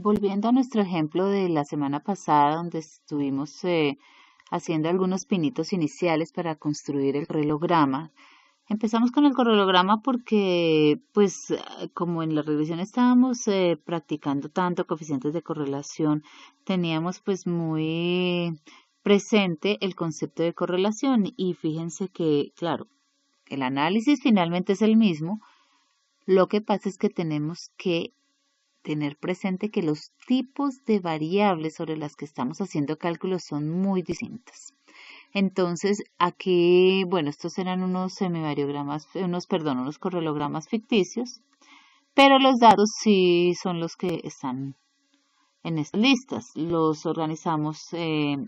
Volviendo a nuestro ejemplo de la semana pasada, donde estuvimos haciendo algunos pinitos iniciales para construir el correlograma. Empezamos con el correlograma porque, pues, como en la regresión estábamos practicando tanto coeficientes de correlación, teníamos pues muy presente el concepto de correlación y fíjense que, claro, el análisis finalmente es el mismo. Lo que pasa es que tenemos que tener presente que los tipos de variables sobre las que estamos haciendo cálculos son muy distintas. Entonces, aquí, bueno, estos eran unos semivariogramas, unos correlogramas ficticios, pero los datos sí son los que están en estas listas. Los organizamos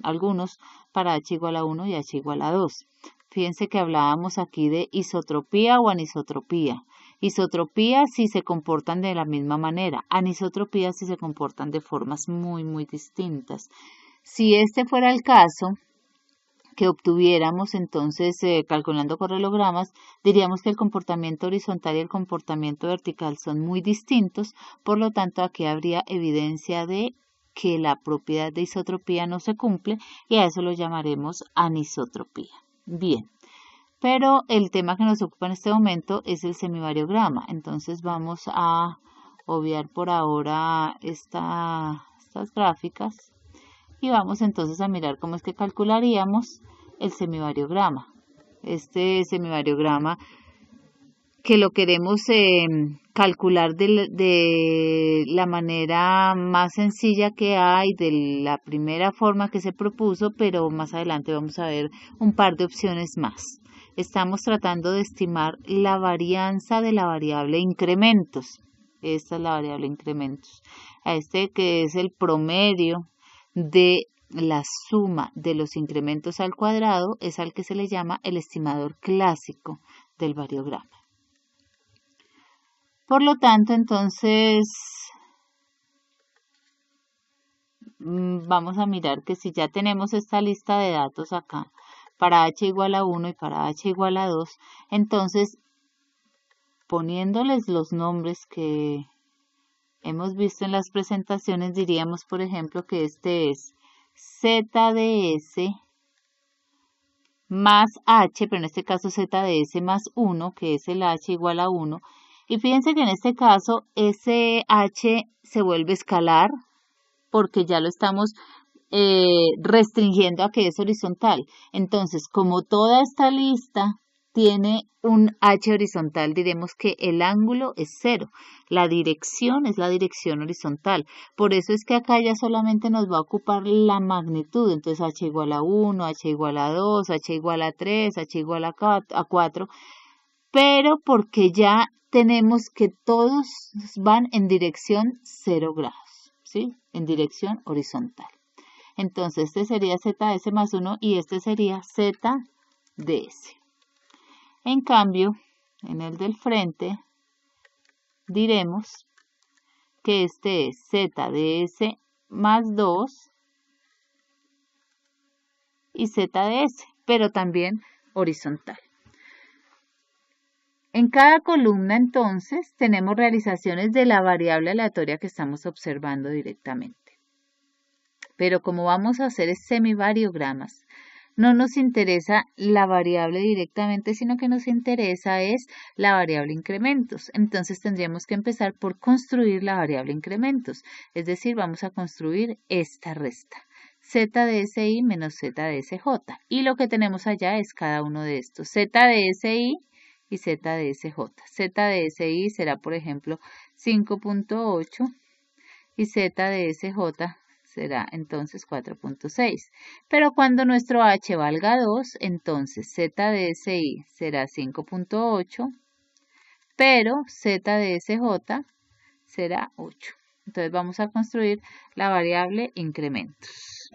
algunos para h igual a 1 y h igual a 2. Fíjense que hablábamos aquí de isotropía o anisotropía. Isotropía si se comportan de la misma manera, anisotropía si se comportan de formas muy distintas. Si este fuera el caso que obtuviéramos entonces calculando correlogramas, diríamos que el comportamiento horizontal y el comportamiento vertical son muy distintos, por lo tanto aquí habría evidencia de que la propiedad de isotropía no se cumple y a eso lo llamaremos anisotropía. Bien, pero el tema que nos ocupa en este momento es el semivariograma, entonces vamos a obviar por ahora estas gráficas y vamos entonces a mirar cómo es que calcularíamos el semivariograma. Este semivariograma que lo queremos calcular de la manera más sencilla que hay, de la primera forma que se propuso, pero más adelante vamos a ver un par de opciones más. Estamos tratando de estimar la varianza de la variable incrementos. Esta es la variable incrementos. A este que es el promedio de la suma de los incrementos al cuadrado es al que se le llama el estimador clásico del variograma. Por lo tanto, entonces, vamos a mirar que si ya tenemos esta lista de datos acá, para h igual a 1 y para h igual a 2, entonces, poniéndoles los nombres que hemos visto en las presentaciones, diríamos, por ejemplo, que este es ZDS más h, pero en este caso ZDS más 1, que es el h igual a 1. Y fíjense que en este caso ese h se vuelve escalar porque ya lo estamos restringiendo a que es horizontal. Entonces, como toda esta lista tiene un h horizontal, diremos que el ángulo es 0. La dirección es la dirección horizontal. Por eso es que acá ya solamente nos va a ocupar la magnitud. Entonces, h igual a 1, h igual a 2, h igual a 3, h igual a 4. Pero porque ya tenemos que todos van en dirección 0 grados, ¿sí? En dirección horizontal. Entonces, este sería ZS más 1 y este sería ZDS. En cambio, en el del frente, diremos que este es ZDS más 2 y ZDS, pero también horizontal. En cada columna, entonces, tenemos realizaciones de la variable aleatoria que estamos observando directamente. Pero como vamos a hacer semivariogramas, no nos interesa la variable directamente, sino que nos interesa es la variable incrementos. Entonces tendríamos que empezar por construir la variable incrementos. Es decir, vamos a construir esta resta. ZDSI menos ZDSJ. Y lo que tenemos allá es cada uno de estos. ZDSI y ZDSJ. ZDSI será, por ejemplo, 5.8 y ZDSJ será entonces 4.6. Pero cuando nuestro h valga 2, entonces ZDSI será 5.8, pero ZDSJ será 8. Entonces vamos a construir la variable incrementos.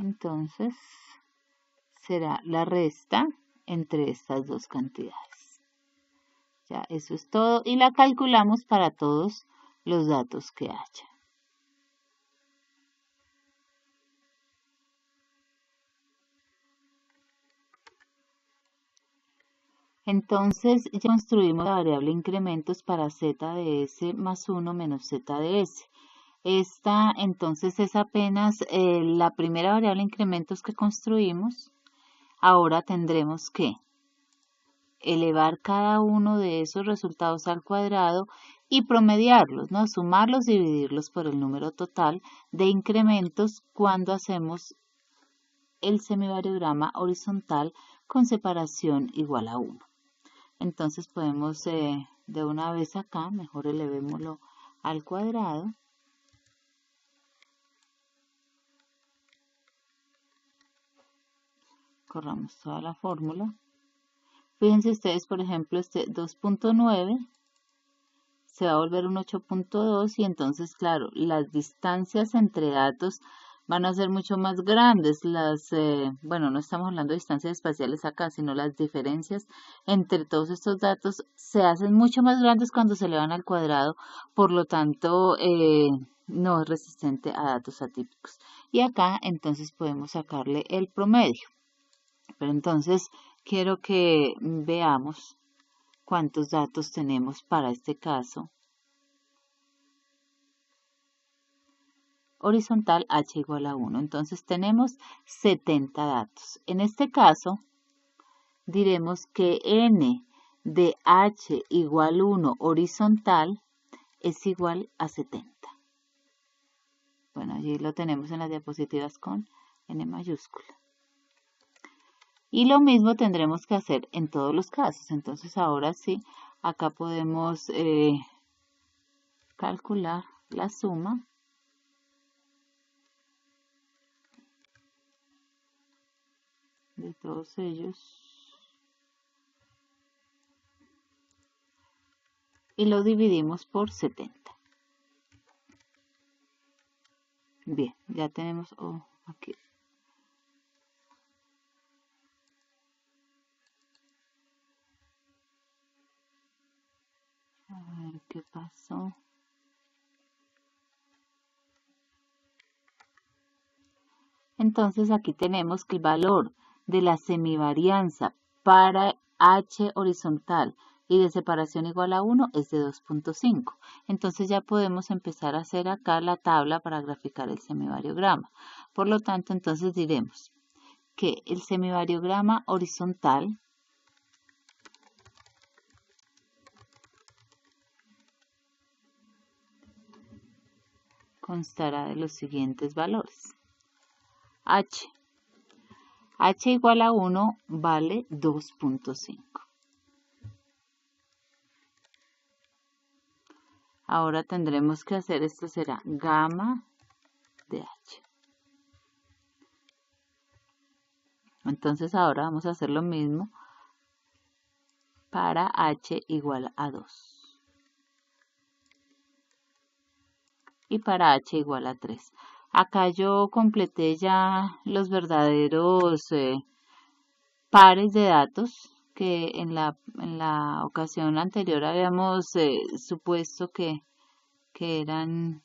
Entonces, será la resta entre estas dos cantidades. Ya, eso es todo y la calculamos para todos los datos que haya. Entonces ya construimos la variable incrementos para z de s más 1 menos z de s. Esta entonces es apenas la primera variable incrementos que construimos. Ahora tendremos que elevar cada uno de esos resultados al cuadrado y promediarlos, ¿no? Sumarlos y dividirlos por el número total de incrementos cuando hacemos el semivariograma horizontal con separación igual a 1. Entonces podemos de una vez acá, mejor elevémoslo al cuadrado. Corramos toda la fórmula. Fíjense ustedes, por ejemplo, este 2.9 se va a volver un 8.2 y entonces, claro, las distancias entre datos van a ser mucho más grandes. Bueno, no estamos hablando de distancias espaciales acá, sino las diferencias entre todos estos datos se hacen mucho más grandes cuando se elevan al cuadrado, por lo tanto, no es resistente a datos atípicos. Y acá, entonces, podemos sacarle el promedio. Pero entonces, quiero que veamos cuántos datos tenemos para este caso. Horizontal h igual a 1. Entonces tenemos 70 datos. En este caso, diremos que n de h igual 1 horizontal es igual a 70. Bueno, allí lo tenemos en las diapositivas con n mayúscula. Y lo mismo tendremos que hacer en todos los casos. Entonces ahora sí, acá podemos calcular la suma de todos ellos y lo dividimos por 70. Bien, ya tenemos aquí. A ver qué pasó. Entonces aquí tenemos que el valor de la semivarianza para h horizontal y de separación igual a 1 es de 2.5. Entonces ya podemos empezar a hacer acá la tabla para graficar el semivariograma. Por lo tanto, entonces diremos que el semivariograma horizontal constará de los siguientes valores. H igual a 1 vale 2.5. Ahora tendremos que hacer, esto será gamma de h. Entonces ahora vamos a hacer lo mismo para h igual a 2. Y para h igual a 3. Acá yo completé ya los verdaderos pares de datos que en la ocasión anterior habíamos supuesto que eran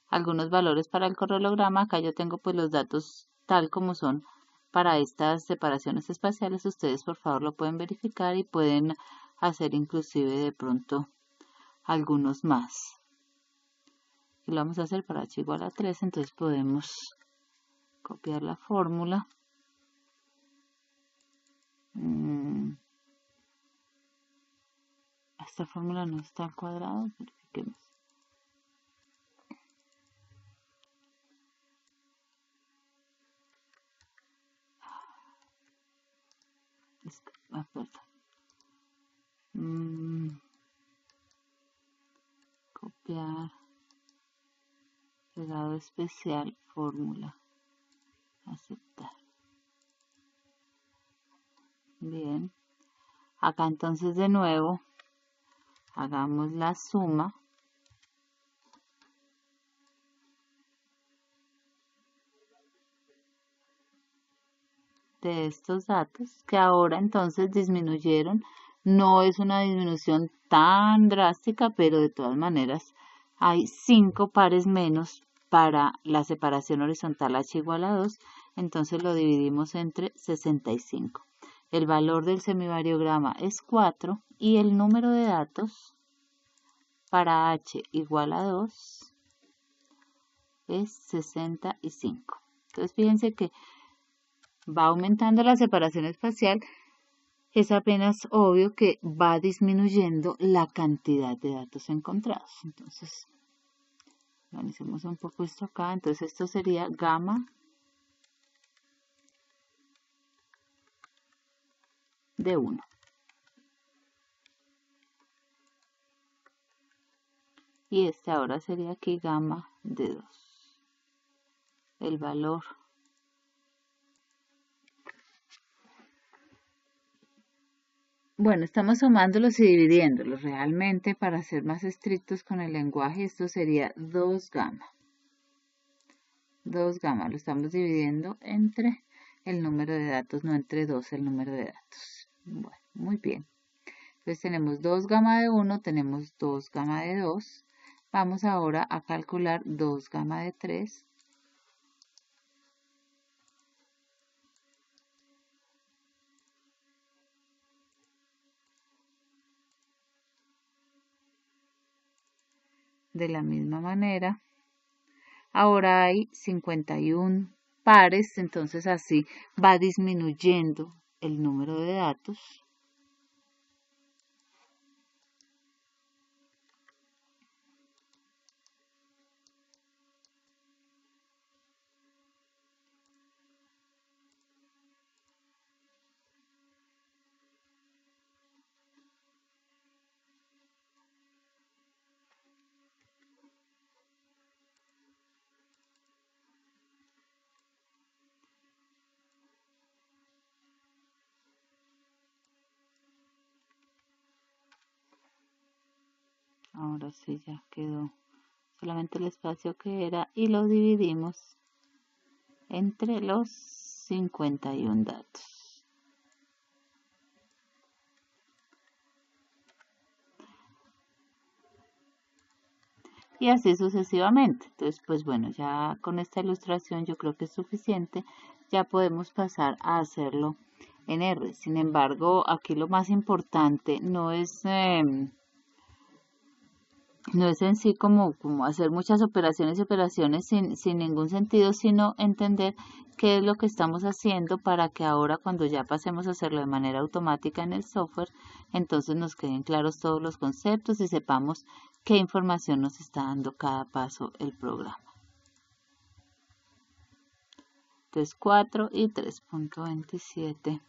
algunos valores para el correlograma. Acá yo tengo pues los datos tal como son para estas separaciones espaciales. Ustedes por favor lo pueden verificar y pueden hacer inclusive de pronto algunos más. Y lo vamos a hacer para h igual a 3, entonces podemos copiar la fórmula. Esta fórmula no está al cuadrado, verifiquemos. Perdón. Copiar, pegado especial, fórmula, aceptar. Bien, acá entonces de nuevo hagamos la suma de estos datos que ahora entonces disminuyeron No es una disminución tan drástica, pero de todas maneras hay 5 pares menos para la separación horizontal h igual a 2, entonces lo dividimos entre 65. El valor del semivariograma es 4 y el número de datos para h igual a 2 es 65. Entonces fíjense que va aumentando la separación espacial, es apenas obvio que va disminuyendo la cantidad de datos encontrados. Entonces, organicemos un poco esto acá. Entonces esto sería gamma de 1. Y este ahora sería aquí gamma de 2. El valor bueno, estamos sumándolos y dividiéndolos. Realmente, para ser más estrictos con el lenguaje, esto sería 2 gamma. 2 gamma lo estamos dividiendo entre el número de datos, no entre 2 el número de datos. Bueno, muy bien. Entonces tenemos 2 gamma de 1, tenemos 2 gamma de 2. Vamos ahora a calcular 2 gamma de 3. De la misma manera, ahora hay 51 pares, entonces así va disminuyendo el número de datos. Ahora sí ya quedó solamente el espacio que era y lo dividimos entre los 51 datos. Y así sucesivamente. Entonces, pues bueno, ya con esta ilustración yo creo que es suficiente. Ya podemos pasar a hacerlo en R. Sin embargo, aquí lo más importante no es en sí como hacer muchas operaciones y operaciones sin ningún sentido, sino entender qué es lo que estamos haciendo para que ahora cuando ya pasemos a hacerlo de manera automática en el software, entonces nos queden claros todos los conceptos y sepamos qué información nos está dando cada paso el programa. Entonces 4 y 3.27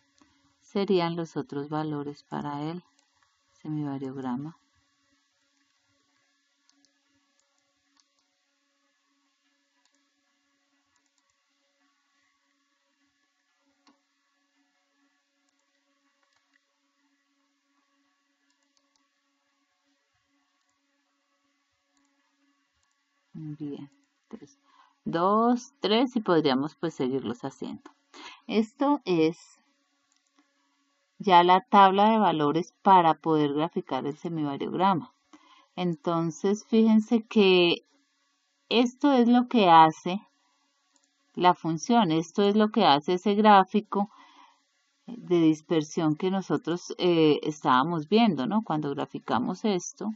serían los otros valores para el semivariograma. Bien, entonces 2, 3 y podríamos pues seguirlos haciendo. Esto es ya la tabla de valores para poder graficar el semivariograma. Entonces fíjense que esto es lo que hace la función, esto es lo que hace ese gráfico de dispersión que nosotros estábamos viendo, ¿no? Cuando graficamos esto.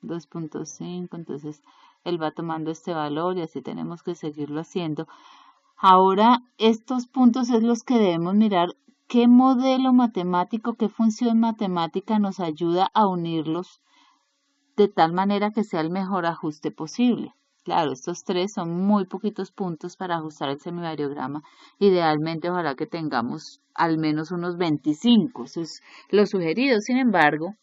2.5, entonces él va tomando este valor y así tenemos que seguirlo haciendo. Ahora, estos puntos es los que debemos mirar qué modelo matemático, qué función matemática nos ayuda a unirlos de tal manera que sea el mejor ajuste posible. Claro, estos 3 son muy poquitos puntos para ajustar el semivariograma. Idealmente, ojalá que tengamos al menos unos 25. Eso es lo sugerido. Sin embargo,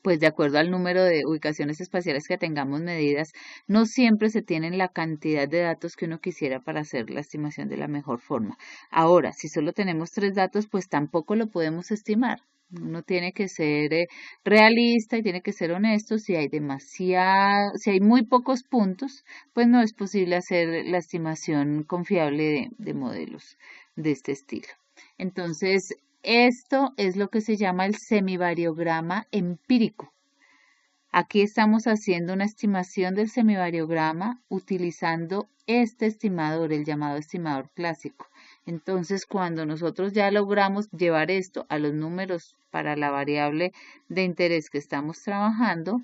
pues de acuerdo al número de ubicaciones espaciales que tengamos medidas, no siempre se tienen la cantidad de datos que uno quisiera para hacer la estimación de la mejor forma. Ahora, si solo tenemos 3 datos, pues tampoco lo podemos estimar. Uno tiene que ser realista y tiene que ser honesto. Si hay si hay muy pocos puntos, pues no es posible hacer la estimación confiable de modelos de este estilo. Entonces, esto es lo que se llama el semivariograma empírico. Aquí estamos haciendo una estimación del semivariograma utilizando este estimador, el llamado estimador clásico. Entonces, cuando nosotros ya logramos llevar esto a los números para la variable de interés que estamos trabajando,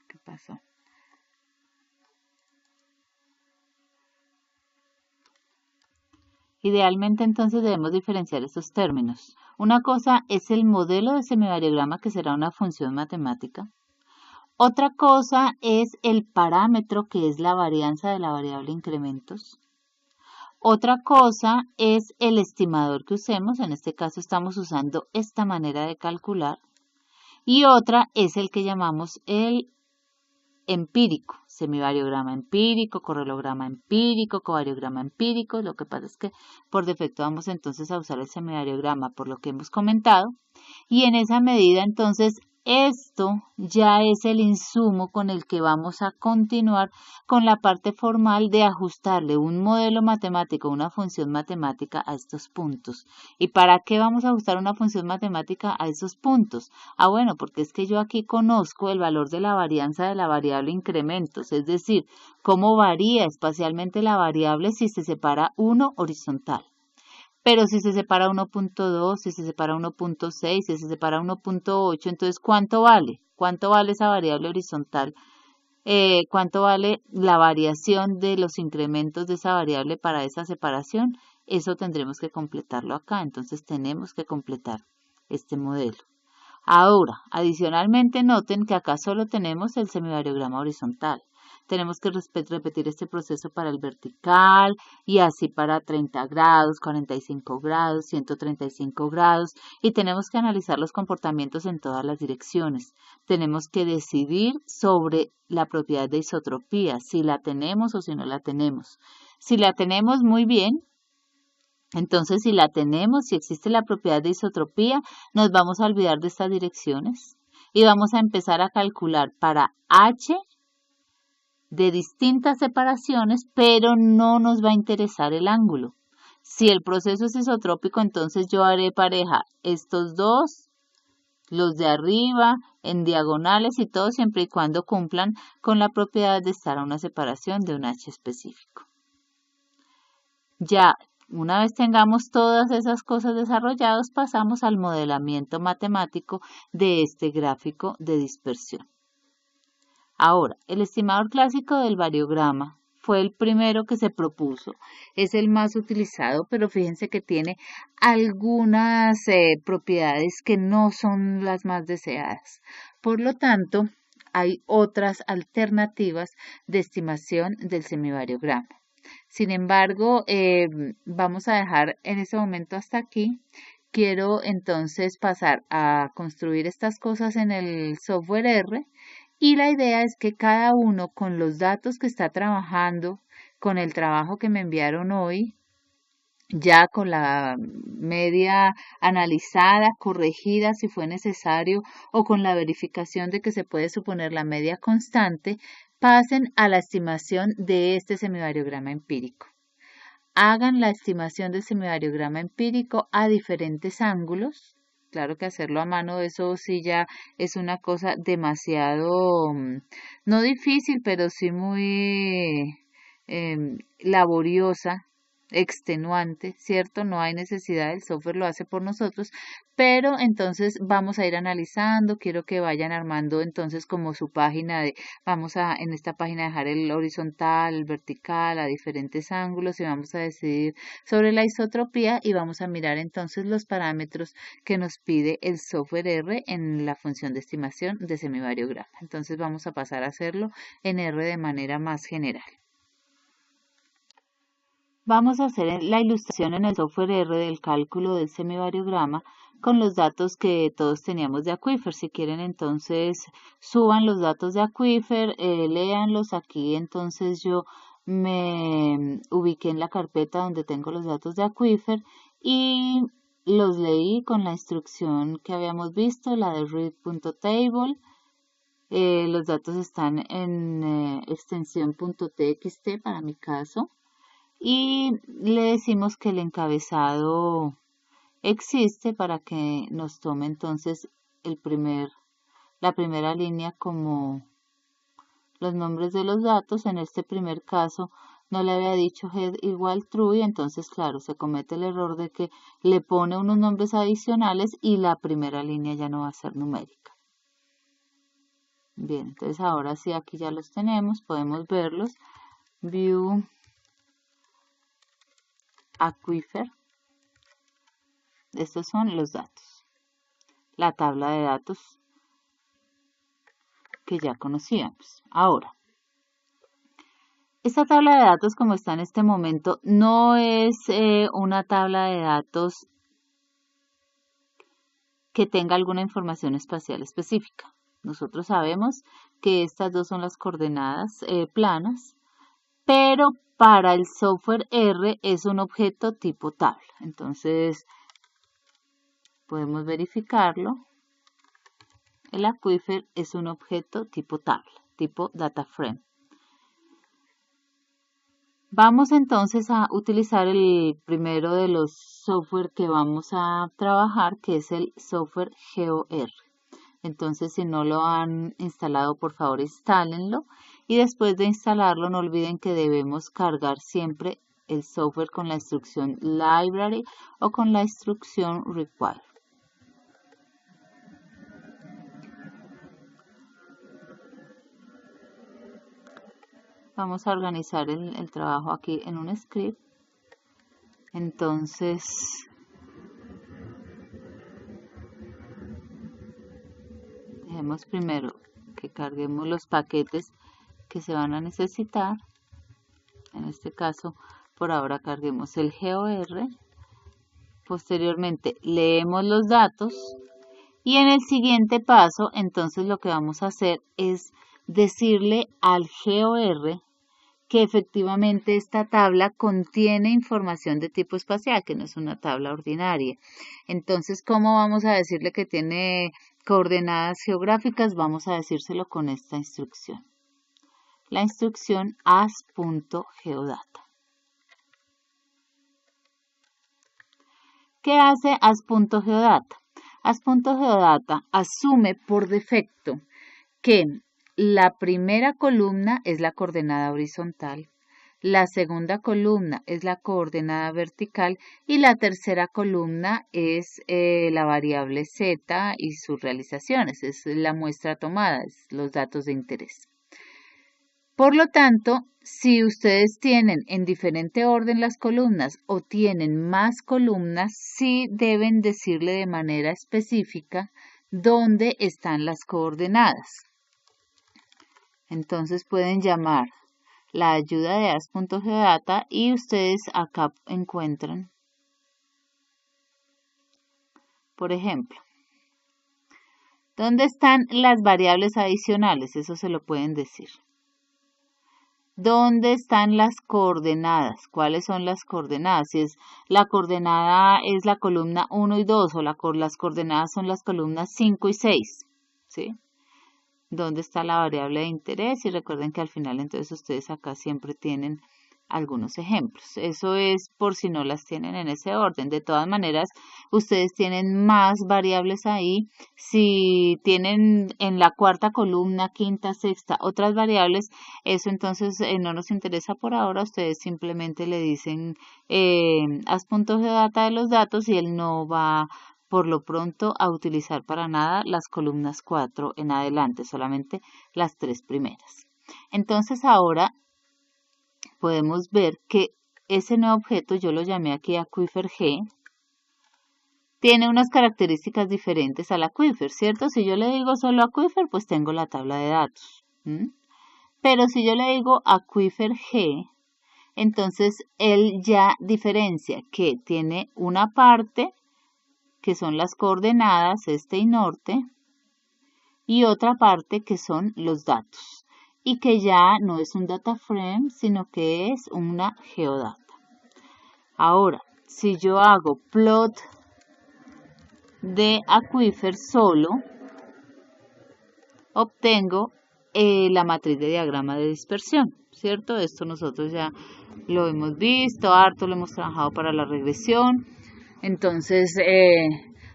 ¿qué pasó? Idealmente, entonces debemos diferenciar estos términos. Una cosa es el modelo de semivariograma, que será una función matemática. Otra cosa es el parámetro, que es la varianza de la variable incrementos. Otra cosa es el estimador que usemos, en este caso estamos usando esta manera de calcular. Y otra es el que llamamos el empírico, semivariograma empírico, correlograma empírico, covariograma empírico. Lo que pasa es que por defecto vamos entonces a usar el semivariograma por lo que hemos comentado, y en esa medida entonces esto ya es el insumo con el que vamos a continuar con la parte formal de ajustarle un modelo matemático, una función matemática a estos puntos. ¿Y para qué vamos a ajustar una función matemática a esos puntos? Bueno, porque es que yo aquí conozco el valor de la varianza de la variable incrementos, es decir, cómo varía espacialmente la variable si se separa 1 horizontal. Pero si se separa 1.2, si se separa 1.6, si se separa 1.8, entonces ¿cuánto vale? ¿Cuánto vale esa variable horizontal? ¿Cuánto vale la variación de los incrementos de esa variable para esa separación? Eso tendremos que completarlo acá, entonces tenemos que completar este modelo. Ahora, adicionalmente noten que acá solo tenemos el semivariograma horizontal. Tenemos que repetir este proceso para el vertical y así para 30 grados, 45 grados, 135 grados, y tenemos que analizar los comportamientos en todas las direcciones. Tenemos que decidir sobre la propiedad de isotropía, si la tenemos o si no la tenemos. Si la tenemos, muy bien. Entonces, si la tenemos, si existe la propiedad de isotropía, nos vamos a olvidar de estas direcciones y vamos a empezar a calcular para H de distintas separaciones, pero no nos va a interesar el ángulo. Si el proceso es isotrópico, entonces yo haré pareja estos dos, los de arriba, en diagonales y todo, siempre y cuando cumplan con la propiedad de estar a una separación de un H específico. Ya, una vez tengamos todas esas cosas desarrolladas, pasamos al modelamiento matemático de este gráfico de dispersión. Ahora, el estimador clásico del variograma fue el primero que se propuso, es el más utilizado, pero fíjense que tiene algunas propiedades que no son las más deseadas. Por lo tanto, hay otras alternativas de estimación del semivariograma. Sin embargo, vamos a dejar en este momento hasta aquí. Quiero entonces pasar a construir estas cosas en el software R, y la idea es que cada uno con los datos que está trabajando, con el trabajo que me enviaron hoy, ya con la media analizada, corregida si fue necesario, o con la verificación de que se puede suponer la media constante, pasen a la estimación de este semivariograma empírico. Hagan la estimación del semivariograma empírico a diferentes ángulos. Claro que hacerlo a mano, eso sí ya es una cosa demasiado, no difícil, pero sí muy laboriosa, extenuante, ¿cierto? No hay necesidad, el software lo hace por nosotros, pero entonces vamos a ir analizando. Quiero que vayan armando entonces como su página de, vamos a en esta página dejar el horizontal, el vertical a diferentes ángulos, y vamos a decidir sobre la isotropía y vamos a mirar entonces los parámetros que nos pide el software R en la función de estimación de semivariograma. Entonces vamos a pasar a hacerlo en R de manera más general. Vamos a hacer la ilustración en el software R del cálculo del semivariograma con los datos que todos teníamos de Aquifer. Si quieren, entonces suban los datos de Aquifer, léanlos aquí. Entonces yo me ubiqué en la carpeta donde tengo los datos de Aquifer y los leí con la instrucción que habíamos visto, la de read.table. Los datos están en extensión .txt para mi caso y le decimos que el encabezado existe para que nos tome entonces la primera línea como los nombres de los datos. En este primer caso no le había dicho head igual true y entonces claro se comete el error de que le pone unos nombres adicionales y la primera línea ya no va a ser numérica. Bien, entonces ahora sí aquí ya los tenemos, podemos verlos. View Aquifer. Estos son los datos. La tabla de datos que ya conocíamos. Ahora, esta tabla de datos como está en este momento no es una tabla de datos que tenga alguna información espacial específica. Nosotros sabemos que estas dos son las coordenadas planas, pero para el software R es un objeto tipo tabla. Entonces, podemos verificarlo. El Aquifer es un objeto tipo tabla, tipo data frame. Vamos entonces a utilizar el primero de los software que vamos a trabajar, que es el software GeoR. Entonces, si no lo han instalado, por favor, instálenlo. Y después de instalarlo, no olviden que debemos cargar siempre el software con la instrucción library o con la instrucción require. Vamos a organizar el trabajo aquí en un script. Entonces, dejemos primero que carguemos los paquetes que se van a necesitar. En este caso, por ahora carguemos el GeoR. Posteriormente, leemos los datos. Y en el siguiente paso, entonces lo que vamos a hacer es decirle al GeoR que efectivamente esta tabla contiene información de tipo espacial, que no es una tabla ordinaria. Entonces, ¿cómo vamos a decirle que tiene coordenadas geográficas? Vamos a decírselo con esta instrucción. La instrucción as.geodata. ¿Qué hace as.geodata? As.geodata asume por defecto que la primera columna es la coordenada horizontal, la segunda columna es la coordenada vertical y la tercera columna es la variable z y sus realizaciones, es la muestra tomada, es los datos de interés. Por lo tanto, si ustedes tienen en diferente orden las columnas o tienen más columnas, sí deben decirle de manera específica dónde están las coordenadas. Entonces pueden llamar la ayuda de as.geodata y ustedes acá encuentran, por ejemplo, ¿dónde están las variables adicionales? Eso se lo pueden decir. ¿Dónde están las coordenadas? ¿Cuáles son las coordenadas? Si es la coordenada es la columna 1 y 2 o las coordenadas son las columnas 5 y 6, ¿sí? ¿Dónde está la variable de interés? Y recuerden que al final entonces ustedes acá siempre tienen algunos ejemplos. Eso es por si no las tienen en ese orden. De todas maneras, ustedes tienen más variables ahí. Si tienen en la cuarta columna, quinta, sexta, otras variables, eso entonces no nos interesa por ahora. Ustedes simplemente le dicen as.geodata de los datos y él no va por lo pronto a utilizar para nada las columnas 4 en adelante, solamente las 3 primeras. Entonces ahora podemos ver que ese nuevo objeto, yo lo llamé aquí Aquifer G, tiene unas características diferentes al Aquifer, ¿cierto? Si yo le digo solo Aquifer, pues tengo la tabla de datos. Pero si yo le digo Aquifer G, entonces él ya diferencia que tiene una parte que son las coordenadas este y norte, y otra parte que son los datos. y que ya no es un data frame, sino que es una geodata. Ahora, si yo hago plot de Aquifer solo, obtengo la matriz de diagrama de dispersión, ¿cierto? Esto nosotros ya lo hemos visto, harto lo hemos trabajado para la regresión. Entonces,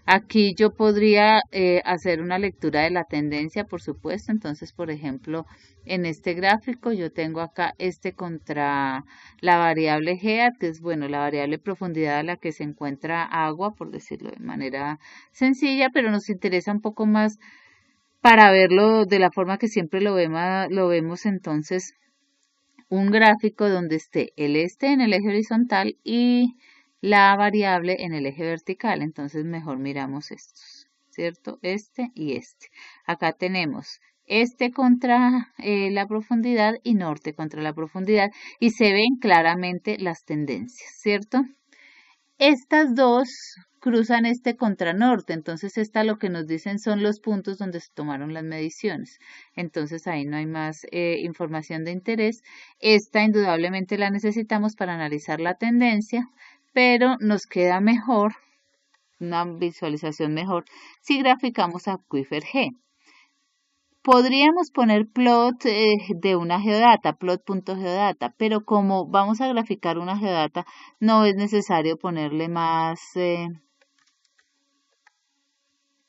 aquí yo podría hacer una lectura de la tendencia, por supuesto. Entonces, por ejemplo, en este gráfico yo tengo acá contra la variable G, que es, bueno, la variable profundidad a la que se encuentra agua, por decirlo de manera sencilla, pero nos interesa un poco más para verlo de la forma que siempre lo vemos entonces, un gráfico donde esté el en el eje horizontal y la variable en el eje vertical. Entonces mejor miramos estos, ¿cierto? Este y este. Acá tenemos contra la profundidad y norte contra la profundidad y se ven claramente las tendencias, ¿cierto? Estas dos cruzan contra norte, entonces lo que nos dicen son los puntos donde se tomaron las mediciones. Entonces ahí no hay más información de interés. Esta indudablemente la necesitamos para analizar la tendencia, pero nos queda mejor, una visualización mejor, si graficamos Aquifer G. Podríamos poner plot de una geodata, plot.geodata, pero como vamos a graficar una geodata, no es necesario ponerle más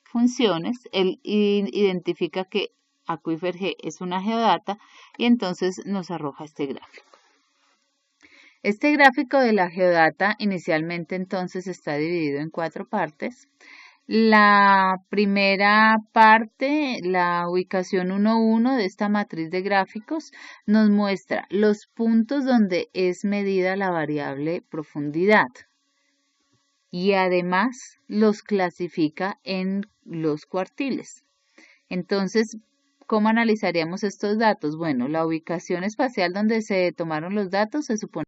funciones. Él identifica que Aquifer G es una geodata y entonces nos arroja este gráfico. Este gráfico de la geodata inicialmente entonces está dividido en 4 partes. La primera parte, la ubicación 1,1 de esta matriz de gráficos, nos muestra los puntos donde es medida la variable profundidad y además los clasifica en los cuartiles. Entonces, ¿cómo analizaríamos estos datos? Bueno, la ubicación espacial donde se tomaron los datos se supone